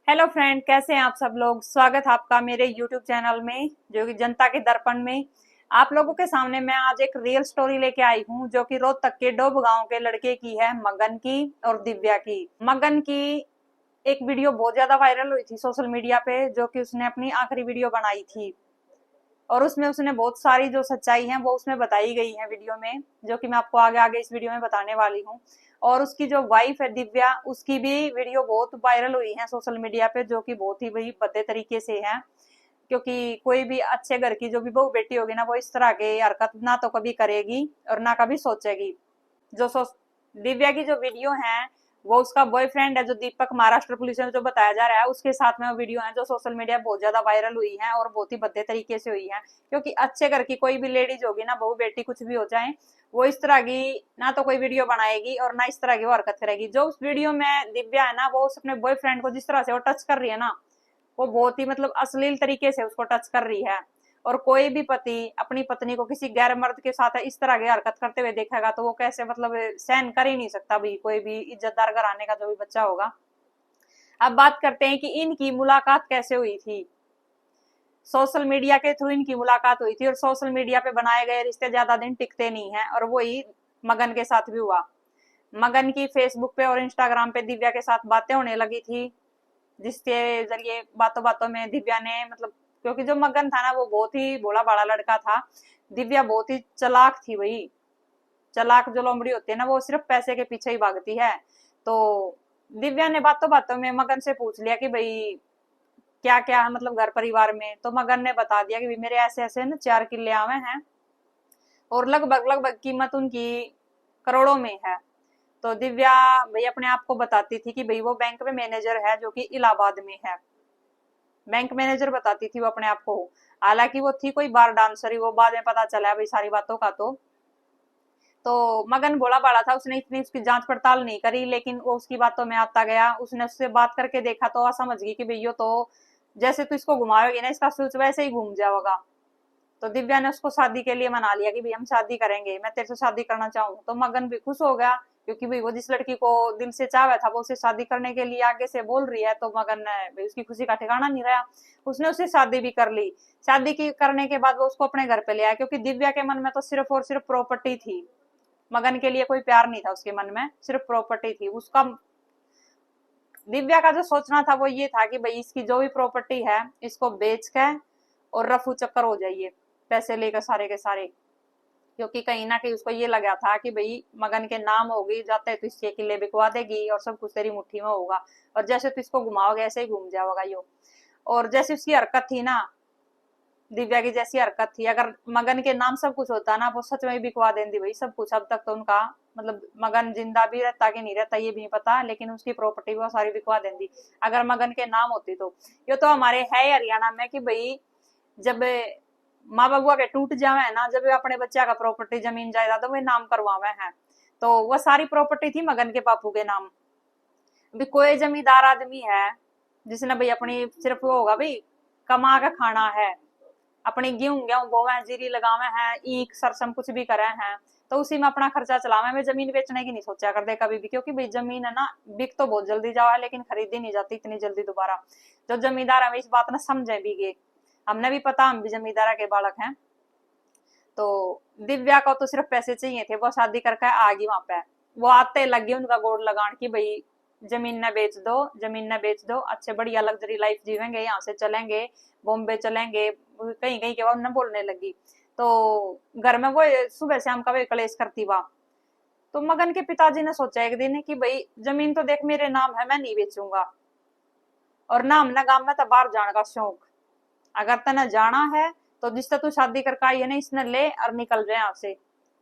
Hello friend, कैसे हैं आप सब लोग। स्वागत है आपका मेरे यूट्यूब चैनल में जो कि जनता के दर्पण में। आप लोगों के सामने मैं आज एक रियल स्टोरी लेके आई हूँ जो कि रोहतक के डोब गांव के लड़के की है, मगन की और दिव्या की। मगन की एक वीडियो बहुत ज्यादा वायरल हुई थी सोशल मीडिया पे, जो कि उसने अपनी आखिरी वीडियो बनाई थी और उसमें उसने बहुत सारी जो सच्चाई है वो उसमें बताई गई है वीडियो में, जो कि मैं आपको आगे आगे इस वीडियो में बताने वाली हूँ। और उसकी जो वाइफ है दिव्या, उसकी भी वीडियो बहुत वायरल हुई है सोशल मीडिया पे, जो कि बहुत ही वही भद्दे तरीके से है। क्योंकि कोई भी अच्छे घर की जो भी बहू बेटी होगी ना, वो इस तरह के हरकत ना तो कभी करेगी और ना कभी सोचेगी। जो दिव्या की जो वीडियो है वो उसका बॉयफ्रेंड है जो दीपक, महाराष्ट्र पुलिस में जो बताया जा रहा है, उसके साथ में वो वीडियो है जो सोशल मीडिया बहुत ज्यादा वायरल हुई है और बहुत ही भद्दे तरीके से हुई है। क्योंकि अच्छे घर की कोई भी लेडीज होगी ना, बहू बेटी कुछ भी हो जाए, वो इस तरह की ना तो कोई वीडियो बनाएगी और ना इस तरह की वो हरकत करेगी। जो उस वीडियो में दिव्या है ना, वो उस अपने बॉयफ्रेंड को जिस तरह से वो टच कर रही है ना, वो बहुत ही मतलब अश्लील तरीके से उसको टच कर रही है। और कोई भी पति अपनी पत्नी को किसी गैर मर्द के साथ इस तरह की हरकत करते हुए देखेगा तो वो कैसे मतलब सहन कर ही नहीं सकता भाई, कोई भी इज्जतदार घराने का जो भी बच्चा होगा। अब बात करते हैं कि इनकी मुलाकात कैसे हुई थी। सोशल मीडिया के थ्रू इनकी मुलाकात हुई थी और सोशल मीडिया पे बनाए गए रिश्ते ज्यादा दिन टिकते नहीं है, और वही मगन के साथ भी हुआ। मगन की फेसबुक पे और इंस्टाग्राम पे दिव्या के साथ बातें होने लगी थी, जिसके जरिए बातों बातों में दिव्या ने मतलब, क्योंकि जो मगन था ना वो बहुत ही भोला भाला लड़का था, दिव्या बहुत ही चालाक थी। वही चालाक जो लोमड़ी होती है ना, वो सिर्फ पैसे के पीछे ही भागती है। तो दिव्या ने बातों बातों में मगन से पूछ लिया कि भाई क्या क्या है मतलब घर परिवार में। तो मगन ने बता दिया कि भाई मेरे ऐसे ऐसे ना 4 किले आवे हैं और लगभग लगभग कीमत उनकी करोड़ों में है। तो दिव्या भाई अपने आप को बताती थी कि भाई वो बैंक में मैनेजर है जो कि इलाहाबाद में है, बैंक मैनेजर बताती थी वो अपने आप को। हालांकि वो थी कोई बार डांसर ही, वो बाद में पता चला भाई सारी बातों का। तो मगन भोला भाला था, उसने इतनी उसकी जांच पड़ताल नहीं करी, लेकिन वो उसकी बातों में आता गया। उसने उससे बात करके देखा तो समझ गई कि भाई यो तो जैसे तू इसको घुमावेगी ना, इसका स्विच वैसे ही घूम जाएगा। तो दिव्या ने उसको शादी के लिए मना लिया कि भाई हम शादी करेंगे, मैं तेरे से शादी करना चाहूँ। तो मगन भी खुश हो गया, क्योंकि भाई वो जिस लड़की को दिल से चाहा था वो उसे शादी करने के लिए आगे से बोल रही है। तो मगन ने भाई उसकी खुशी का ठिकाना नहीं रहा, उसने उससे शादी भी कर ली। शादी की करने के बाद वो उसको अपने घर पे ले आया, क्योंकि दिव्या के मन में तो सिर्फ और सिर्फ प्रॉपर्टी थी। मगन के लिए कोई प्यार नहीं था उसके मन में, सिर्फ प्रॉपर्टी थी उसका। दिव्या का जो सोचना था वो ये था कि भाई इसकी जो भी प्रॉपर्टी है इसको बेच के और रफू चक्कर हो जाइए, पैसे लेकर सारे के सारे। क्योंकि कहीं ना कहीं उसको ये लगा था कि भाई मगन के नाम होगी, जाते तो इसके किले बिकवा देगी और सब कुछ तेरी मुट्ठी में होगा, और जैसे तू इसको घुमाओगे ऐसे ही घूम जाओगा यो। और जैसी उसकी हरकत थी ना, दिव्या की जैसी हरकत थी, अगर मगन के नाम सब कुछ होता ना, वो सच में बिकवा देती भाई सब कुछ। अब तक तो उनका मतलब मगन जिंदा भी रहता कि नहीं रहता ये भी नहीं पता, लेकिन उसकी प्रॉपर्टी वो सारी बिकवा देती अगर मगन के नाम होती तो। ये तो हमारे है हरियाणा में कि भाई जब माँ बबुआ के टूट जावे है ना, जब वे अपने बच्चा का प्रॉपर्टी जमीन जायदाद तो वे नाम करवावे हैं। तो वह सारी प्रॉपर्टी थी मगन के बापू के नाम। अभी कोई जमींदार आदमी है जिसने भाई अपनी सिर्फ वो होगा भाई कमा के खाना है, अपनी गेहूं गेहूं बोवे, जीरी लगावे हैं, ईख सरसम कुछ भी करे हैं, तो उसी में अपना खर्चा चलावे। मैं जमीन बेचने की नहीं सोचा करते कभी भी, क्योंकि भाई जमीन है ना बिक तो बहुत जल्दी जावा, लेकिन खरीदी नहीं जाती इतनी जल्दी दोबारा। जो जमींदार है इस बात ना समझे भी गए, हमने भी पता, हम भी जमींदारा के बालक हैं। तो दिव्या को तो सिर्फ पैसे चाहिए थे, वो शादी करके आ गई वहां पे। वो आते लग गए उनका गोड़ लगान की भाई जमीन न बेच दो, जमीन न बेच दो, अच्छे बढ़िया लग्जरी लाइफ जीवेंगे, यहाँ से चलेंगे, बॉम्बे चलेंगे, कहीं कहीं के बाद न बोलने लगी। तो घर में वो सुबह शाम का वे कलेश करती वह। तो मगन के पिताजी ने सोचा एक दिन कि भाई जमीन तो देख मेरे नाम है, मैं नहीं बेचूंगा, और ना हमने गांव में तो बाहर जाने का शौक। अगर तने जाना है तो जिससे तू शादी करके आई है ना, इसने ले और निकल जाए यहाँ से,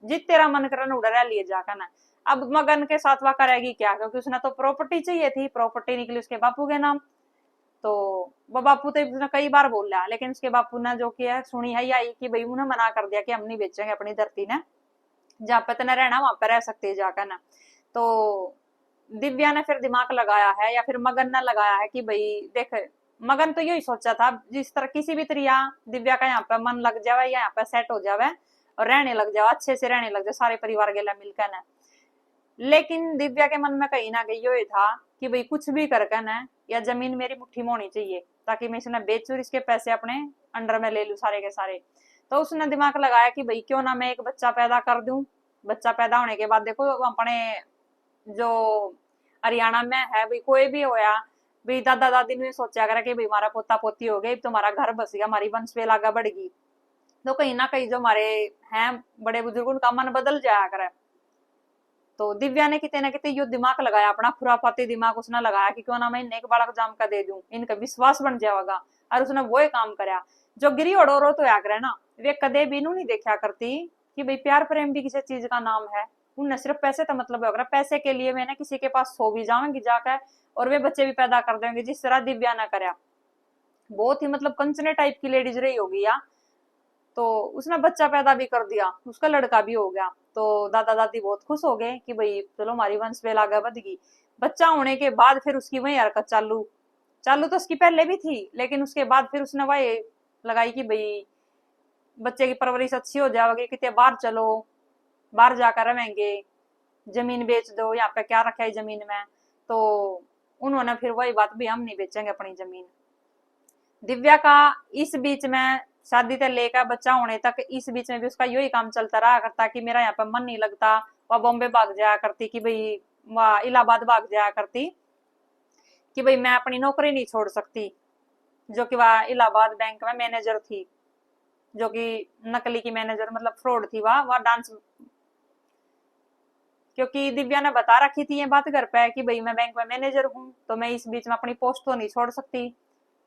जित तेरा मन करे उड़ा रह लिए जाकर ना। अब मगन के साथ वह करेगी क्या, क्योंकि उसने तो प्रॉपर्टी चाहिए थी, प्रॉपर्टी निकली उसके बापू के नाम। तो वो बापू तो उसने कई बार बोल रहा, लेकिन उसके बापू ने जो किया सुनी है यही कि भाई उन्हें मना कर दिया कि हम नहीं बेचेंगे अपनी धरती ने, जहाँ पे तेने रहना वहां पे रह सकते है जाकर ना। तो दिव्या ने फिर दिमाग लगाया है, या फिर मगन ने लगाया है कि भाई देख, मगन तो यही सोचा था जिस तरह किसी भी तरह दिव्या का यहाँ पे मन लग जावे या यहाँ पे सेट हो जावे और रहने लग जावे, अच्छे से रहने लग जाए सारे परिवार के लिए मिलकर ना। लेकिन दिव्या के मन में कहीं ना कहीं ये था कि भाई कुछ भी करके ना या जमीन मेरी मुट्ठी में होनी चाहिए ताकि मैं इसने बेचूं, इसके पैसे अपने अंडर में ले लूं सारे के सारे। तो उसने दिमाग लगाया कि भाई क्यों ना मैं एक बच्चा पैदा कर दूं। बच्चा पैदा होने के बाद देखो अपने जो हरियाणा में है भाई, कोई भी होया भाई, दादा दादी ने सोचा करे कि भाई हमारा पोता पोती हो गई, तुम्हारा घर बस गया, हमारी वंश वेल आगे बढ़ेगी। तो कहीं ना कहीं जो हमारे हैं बड़े बुजुर्ग, उनका मन बदल जाया करे। तो दिव्या ने कितने ना कितने यो दिमाग लगाया, अपना खुरापाती दिमाग उसने लगाया कि क्यों ना मैं इन्हें एक बालक जाम का दे दूं, इनका विश्वास बन जाएगा। और उसने वो ही काम कराया। जो गिरी ओडोरो तो या करे ना, वे कदे भी नहीं देखा करती कि भाई प्यार प्रेम भी किसी चीज का नाम है। उन्हें सिर्फ पैसे तो मतलब होगा, पैसे के लिए मैंने किसी के पास सो भी जाऊंगी जाकर, और वे बच्चे भी पैदा कर देंगे जिस तरह दिव्या ने कराया। बहुत ही मतलब कंचने टाइप की लेडीज रही होगी या। तो उसने बच्चा पैदा भी कर दिया, उसका लड़का भी हो गया। तो दादा दादी बहुत खुश हो गए कि भाई चलो हमारी वंश वेल आगे बढ़ गई। बच्चा होने के बाद फिर उसकी वही हरकत चालू चालू तो उसकी पहले भी थी, लेकिन उसके बाद फिर उसने वही लगाई कि भाई बच्चे की परवरिश अच्छी हो जाएगी, कितने बाहर चलो, बाहर जाकर रहेंगे, जमीन बेच दो, यहाँ पे क्या रखा है जमीन में। तो उन्होंने फिर वही बात भी, हम नहीं बेचेंगे अपनी जमीन। दिव्या का इस बीच में शादी से लेकर बच्चा होने तक, इस बीच में भी उसका यही काम चलता रहा करता कि मेरा यहाँ पे मन नहीं लगता। वह बॉम्बे भाग जाया करती कि भाई, वह इलाहाबाद भाग जाया करती कि भाई मैं अपनी नौकरी नहीं छोड़ सकती। जो कि वह इलाहाबाद बैंक में मैनेजर थी, जो कि नकली की मैनेजर, मतलब फ्रॉड थी वह डांस। क्योंकि दिव्या ने बता रखी थी ये बात घर पे कि भाई मैं बैंक में मैनेजर हूँ, तो मैं इस बीच में अपनी पोस्ट तो नहीं छोड़ सकती,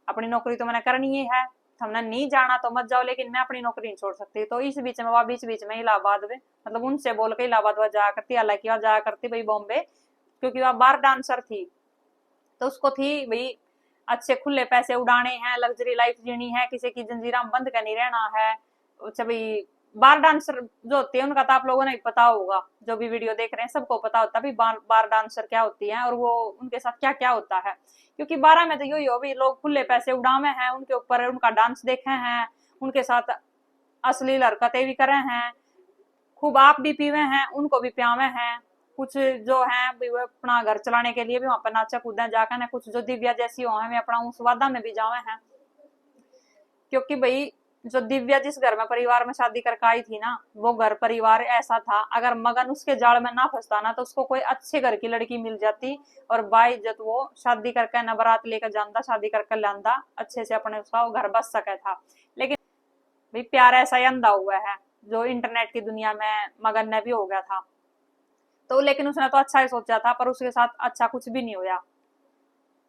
अपनी नौकरी तो मैंने करनी ही है। हमने नहीं जाना तो मत जाओ, लेकिन मैं अपनी नौकरी नहीं छोड़ सकती। तो इस बीच में वह बीच बीच में इलाहाबाद में, मतलब उनसे बोल के इलाहाबाद वह जाया करती, हालांकि वह जाया करती भाई बॉम्बे, क्योंकि वह बार डांसर थी। तो उसको थी भाई अच्छे खुले पैसे उड़ाने हैं, लग्जरी लाइफ जीनी है, किसी की जंजीरा में बंद कर नहीं रहना है। अच्छा भाई, बार डांसर जो होती है उनका तो आप लोगों ने पता होगा, जो भी वीडियो देख रहे हैं सबको पता होता है बार डांसर क्या होती है और वो उनके साथ क्या क्या होता है। क्योंकि 12 में तो यही हो भी, लोग खुले पैसे उड़ावे हैं, उनके ऊपर उनका डांस देखे हैं, उनके साथ अश्लील हरकतें भी करे हैं, खूब आप भी पीवे हैं, उनको भी प्यावे हैं। कुछ जो है वो अपना घर चलाने के लिए भी वहां पर नाचा कूदा जाकर ना, कुछ जो दिव्या जैसी हो है वे अपना उस वादा में भी जावे हैं। क्योंकि भाई जो दिव्या जिस घर में परिवार में शादी करके आई थी ना, वो घर परिवार ऐसा था, अगर मगन उसके जाल में ना फंसता ना तो उसको कोई अच्छे घर की लड़की मिल जाती, और बाइज्जत वो शादी करके न बारात लेकर जाता, शादी करके लांदा, अच्छे से अपने उसका वो घर बस सके था। लेकिन भाई प्यार ऐसा ही अंधा हुआ है, जो इंटरनेट की दुनिया में मगन ने भी हो गया था। तो लेकिन उसने तो अच्छा ही सोचा था, पर उसके साथ अच्छा कुछ भी नहीं हुआ।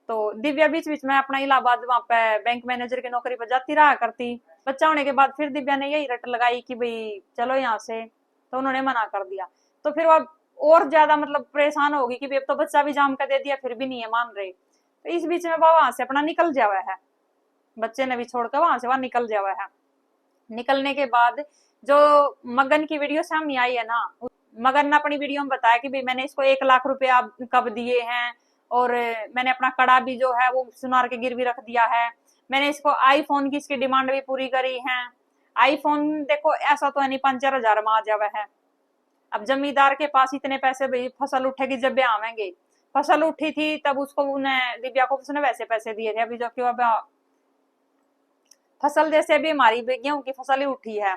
तो दिव्या बीच बीच में अपना इलाहाबाद वहां पे बैंक मैनेजर की नौकरी पर जाती रहा करती। बच्चा होने के बाद फिर दिव्या ने यही रट लगाई कि भाई चलो यहाँ से, तो उन्होंने मना कर दिया। तो फिर वो और ज्यादा मतलब परेशान होगी कि अब तो बच्चा भी जाम कर दे दिया, फिर भी नहीं है मान रहे। तो इस बीच में वो वहां से अपना निकल जावा है, बच्चे ने भी छोड़कर वहां से वहां निकल जावा है। निकलने के बाद जो मगन की वीडियो सामने आई है ना, मगन ने अपनी वीडियो में बताया कि भाई मैंने इसको 1 लाख रुपया कब दिए हैं, और मैंने अपना कड़ा भी जो है वो सुनार के गिरवी रख दिया है, मैंने इसको आईफोन की इसकी डिमांड भी पूरी करी है। आईफोन देखो ऐसा तो है नहीं 5-4 हजार में आ जावा है। अब जमींदार के पास इतने पैसे, भाई फसल उठेगी जब भी आवेंगे। फसल उठी थी तब उसको उन्हें दिव्या को उसने वैसे पैसे दिए थे, अभी जो कि अब फसल जैसे अभी हमारी गेहूं की फसल ही उठी है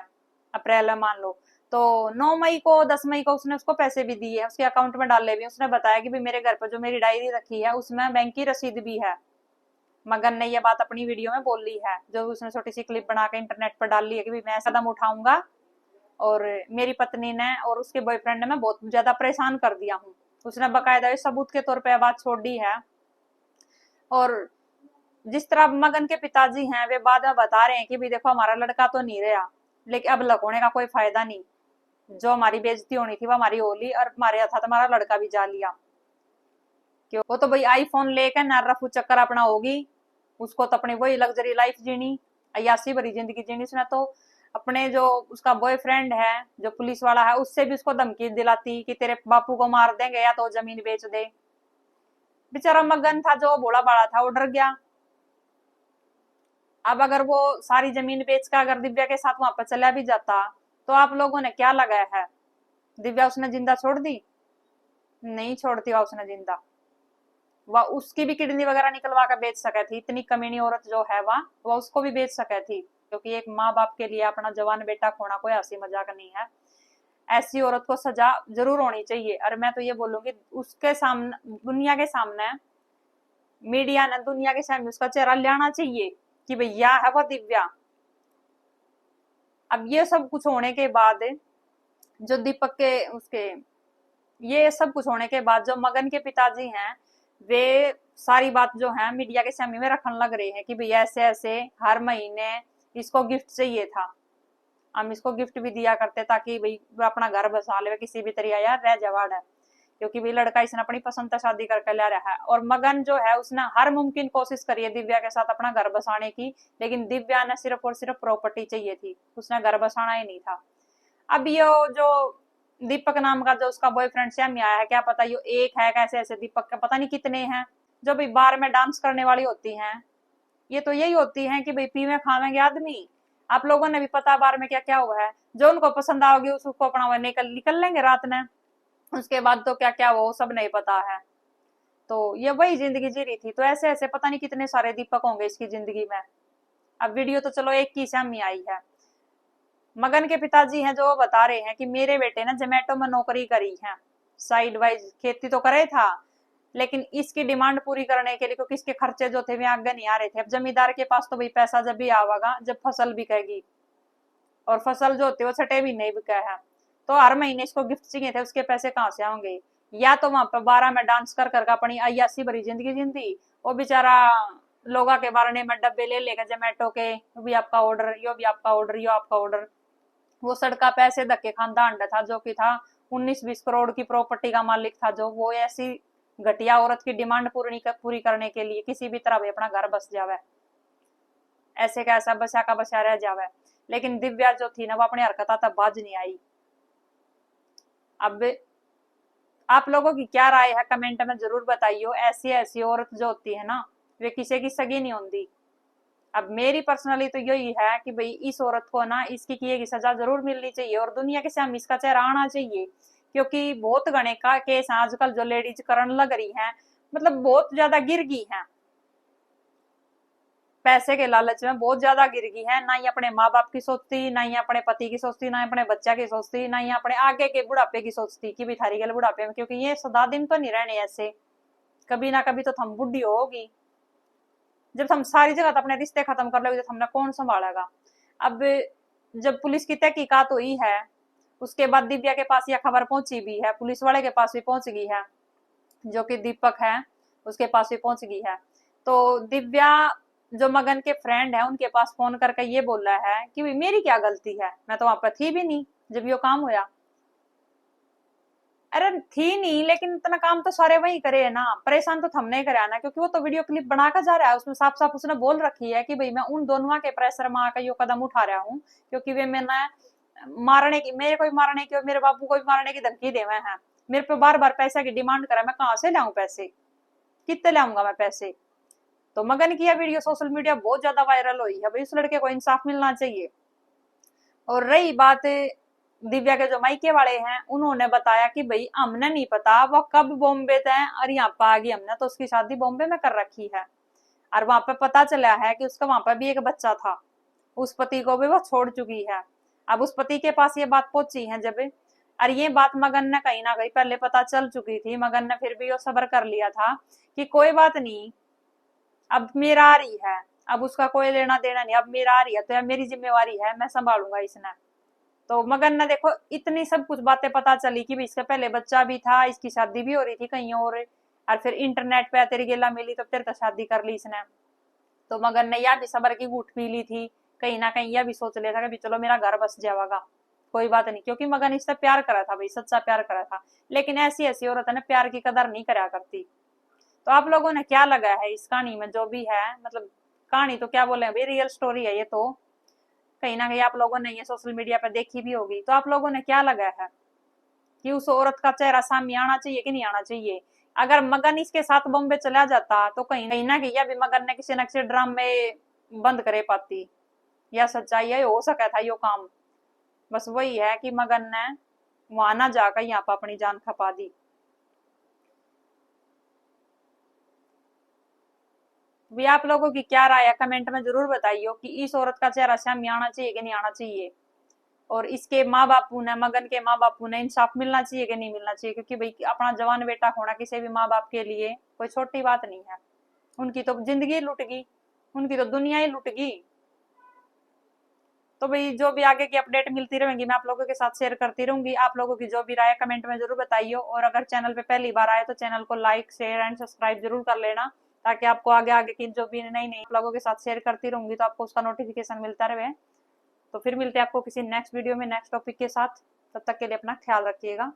अप्रैल में मान लो, तो 9 मई को 10 मई को उसने उसको पैसे भी दिए, उसके अकाउंट में डाले भी। उसने बताया कि भाई मेरे घर पर जो मेरी डायरी रखी है उसमें बैंक की रसीद भी है। मगन ने ये बात अपनी वीडियो में बोल ली है, जो उसने छोटी सी क्लिप बना के इंटरनेट पर डाल ली है कि भाई मैं ऐसा कदम उठाऊंगा और मेरी पत्नी ने और उसके बॉयफ्रेंड ने मैं बहुत ज्यादा परेशान कर दिया हूँ। उसने बकायदा सबूत के तौर पर बात छोड़ दी है। और जिस तरह मगन के पिताजी हैं वे बाद में बता रहे हैं कि भाई देखो हमारा लड़का तो नहीं रहा, लेकिन अब लकोने का कोई फायदा नहीं, जो हमारी बेइज्जती होनी थी वो हमारी हो ली, और हमारे साथ हमारा लड़का भी जा लिया। क्यों, वो तो भाई आईफोन लेकर न रफू चक्कर अपना होगी, उसको तो अपनी वही लग्जरी लाइफ जीनी, अयासी भरी जिंदगी जीनी। उसने तो अपने जो उसका बॉयफ्रेंड है जो पुलिस वाला है उससे भी उसको धमकी दिलाती कि तेरे बापू को मार देंगे या तो जमीन बेच दे। बेचारा मगन था जो भोला बाड़ा था, वो डर गया। अब अगर वो सारी जमीन बेचकर अगर दिव्या के साथ वहां पर चला भी जाता तो आप लोगों ने क्या लगाया है, दिव्या उसने जिंदा छोड़ दी? नहीं छोड़ती वह उसने जिंदा। वह उसकी भी किडनी वगैरह निकलवा कर बेच सके थी। इतनी कमीनी औरत जो है वह उसको भी बेच सके थी, क्योंकि एक माँ बाप के लिए अपना जवान बेटा खोना कोई हंसी मजाक नहीं है। ऐसी औरत को सजा जरूर होनी चाहिए। और मैं तो ये बोलूंगी उसके सामने, दुनिया के सामने, मीडिया ने दुनिया के सामने उसका चेहरा लाना चाहिए कि भैया है वो दिव्या। अब ये सब कुछ होने के बाद, जो दीपक के उसके ये सब कुछ होने के बाद जो मगन के पिताजी हैं, वे सारी बात जो है मीडिया के सामने में रखने लग रहे हैं कि भैया ऐसे ऐसे हर महीने इसको गिफ्ट चाहिए था, हम इसको गिफ्ट भी दिया करते ताकि भाई वो अपना घर बसा ले किसी भी तरीका यार रह जवाड़ है, क्योंकि भाई लड़का इसने अपनी पसंद का शादी करके ला रहा है। और मगन जो है उसने हर मुमकिन कोशिश करी है दिव्या के साथ अपना घर बसाने की, लेकिन दिव्या ने सिर्फ और सिर्फ प्रॉपर्टी चाहिए थी, उसने घर बसाना ही नहीं था। अब ये जो दीपक नाम का जो उसका बॉयफ्रेंड श्यामी आया है, क्या पता ये एक है कैसे ऐसे दीपक का पता नहीं कितने हैं, जो भाई बार में डांस करने वाली होती हैं। ये तो यही होती है कि भाई पीवे खावेंगे आदमी। आप लोगों ने भी पता बार में क्या क्या हुआ है, जो उनको पसंद आओगी उसको अपना वो निकल लेंगे रात में, उसके बाद तो क्या क्या वो सब नहीं पता है। तो ये वही जिंदगी जी रही थी। तो ऐसे ऐसे पता नहीं कितने सारे दीपक होंगे इसकी जिंदगी में। अब वीडियो तो चलो एक की श्यामी आई है। मगन के पिताजी हैं जो वो बता रहे हैं कि मेरे बेटे ने जोमेटो में नौकरी करी है, साइड वाइज खेती तो करे था, लेकिन इसकी डिमांड पूरी करने के लिए, क्योंकि इसके खर्चे जो थे वे आगे नहीं आ रहे थे। अब जमींदार के पास तो भाई पैसा जब भी आवेगा जब फसल बिकेगी, और फसल जो होती है वो छठे भी नहीं बिका है, तो हर महीने इसको गिफ्ट चाहिए थे, उसके पैसे कहाँ से आएंगे। या तो वहां पर 12 में डांस कर कर अपनी अयासी भरी जिंदगी जिंदी, वो बेचारा लोगा के बारने में डब्बे ले लेगा जोमेटो के, वो भी आपका ऑर्डर, यो भी आपका ऑर्डर, यो आपका ऑर्डर। वो सड़का पैसे धक्के खानदा अंडा था, जो कि था 19-20 करोड़ की प्रॉपर्टी का मालिक था, जो वो ऐसी घटिया औरत की डिमांड पूरी करने के लिए किसी भी तरह भी अपना घर बस जावे, ऐसे का ऐसा बचा का बचा रह जावे। लेकिन दिव्या जो थी ना वो अपनी हरकत तब बाज नहीं आई। अब आप लोगों की क्या राय है कमेंट में जरूर बताइयो। ऐसी ऐसी औरत जो होती है ना वे किसी की सगी नहीं होती। अब मेरी पर्सनली तो यही है कि भाई इस औरत को ना इसकी किए की सजा जरूर मिलनी चाहिए, और दुनिया के सामने इसका चेहरा आना चाहिए, क्योंकि बहुत गणे का केस आजकल जो लेडीज करने लग रही हैं, मतलब बहुत ज्यादा गिर गई हैं, पैसे के लालच में बहुत ज्यादा गिर गई है। ना ही अपने माँ बाप की सोचती, ना ही अपने पति की सोचती, ना ही अपने बच्चा की सोचती, ना ही अपने आगे के बुढ़ापे की सोचती कि भी थारी गल बुढ़ापे में, क्योंकि ये सदा दिन तो नहीं रहने ऐसे, कभी ना कभी तो थम बुढ़ी होगी। जब हम सारी जगह अपने रिश्ते खत्म कर लोगे तो हमने कौन संभालेगा। अब जब पुलिस की तहकीकात हुई है, उसके बाद दिव्या के पास यह खबर पहुंची भी है, पुलिस वाले के पास भी पहुंच गई है, जो कि दीपक है उसके पास भी पहुंच गई है। तो दिव्या जो मगन के फ्रेंड है उनके पास फोन करके ये बोल रहा है कि मेरी क्या गलती है, मैं तो वहां पर थी भी नहीं जब ये काम हुआ। अरे थी नहीं, लेकिन इतना काम तो सारे वही करे है ना, परेशान तो हमने करा ना, क्योंकि वो तो वीडियो क्लिप बनाकर जा रहा है, उसमें साफ साफ उसने बोल रखी है कि भाई मैं उन दोनों के प्रेशर में आकर यो कदम उठा रहा हूँ, क्योंकि वे मैंने मारने की, मेरे को मारने की और मेरे बाबू को भी मारने की धमकी देवे हैं, मेरे पे बार बार पैसा की डिमांड करे, मैं कहाँ से लाऊं पैसे, कितने लाऊंगा मैं पैसे। तो मगन की यह वीडियो सोशल मीडिया बहुत ज्यादा वायरल हुई है, भाई उस लड़के को इंसाफ मिलना चाहिए। और रही बात दिव्या के जो मायके वाले हैं, उन्होंने बताया कि भाई हमने नहीं पता वो कब बॉम्बे थे और यहाँ पे आ गई, हमने तो उसकी शादी बॉम्बे में कर रखी है, और वहां पे पता चला है कि उसका वहां पर भी एक बच्चा था, उस पति को भी वो छोड़ चुकी है। अब उस पति के पास ये बात पहुंची है जब, और ये बात मगन ने कहीं ना कहीं पहले पता चल चुकी थी, मगन ने फिर भी वो सब्र कर लिया था कि कोई बात नहीं, अब मेरा आ रही है, अब उसका कोई लेना देना नहीं, अब मेरा आ रही है तो यार मेरी जिम्मेवारी है, मैं संभालूंगा इसने। तो मगन ने देखो इतनी सब कुछ बातें पता चली कि इसका पहले बच्चा भी था, इसकी शादी भी हो रही थी कहीं और फिर इंटरनेट पे तेरी गेला मिली तो फिर तो शादी कर ली इसने। तो मगन ने यह भी सबर की घूट पी ली थी, कहीं ना कहीं यह भी सोच लिया था कि चलो मेरा घर बस जाएगा, कोई बात नहीं, क्योंकि मगन इससे प्यार करा था भाई, सच्चा प्यार करा था। लेकिन ऐसी ऐसी औरत है ना प्यार की कदर नहीं करा करती। तो आप लोगों ने क्या लगा है इस कहानी में जो भी है, मतलब कहानी तो क्या बोले भाई रियल स्टोरी है ये, तो कहीं ना कहीं आप लोगों ने ये सोशल मीडिया पर देखी भी होगी। तो आप लोगों ने क्या लगा है कि उस औरत का चेहरा सामने आना चाहिए कि नहीं आना चाहिए। अगर मगन इसके साथ बॉम्बे चला जाता तो कहीं ना कहीं अभी मगन ने किसी न किसी ड्राम में बंद करे पाती, या सच्चाई है हो सका था यो काम। बस वही है कि मगन ने वहां ना जाकर यहाँ पर अपनी जान खपा दी। भी आप लोगों की क्या राय है कमेंट में जरूर बताइए कि इस औरत का चेहरा सामने आना चाहिए कि नहीं आना चाहिए, और इसके माँ बापू ने, मगन के माँ बापू ने इंसाफ मिलना चाहिए कि नहीं मिलना चाहिए, क्योंकि भाई अपना जवान बेटा खोना किसी भी माँ बाप के लिए कोई छोटी बात नहीं है। उनकी तो जिंदगी लुट गई, उनकी तो दुनिया ही लुट गई। तो भाई जो भी आगे की अपडेट मिलती रहेंगी मैं आप लोगों के साथ शेयर करती रहूंगी। आप लोगों की जो भी राय कमेंट में जरूर बताइए, और अगर चैनल पे पहली बार आए तो चैनल को लाइक शेयर एंड सब्सक्राइब जरूर कर लेना, ताकि आपको आगे आगे की जो भी नई नई आप लोगों के साथ शेयर करती रहूंगी तो आपको उसका नोटिफिकेशन मिलता रहे। तो फिर मिलते हैं आपको किसी नेक्स्ट वीडियो में नेक्स्ट टॉपिक के साथ। तब तक के लिए अपना ख्याल रखिएगा।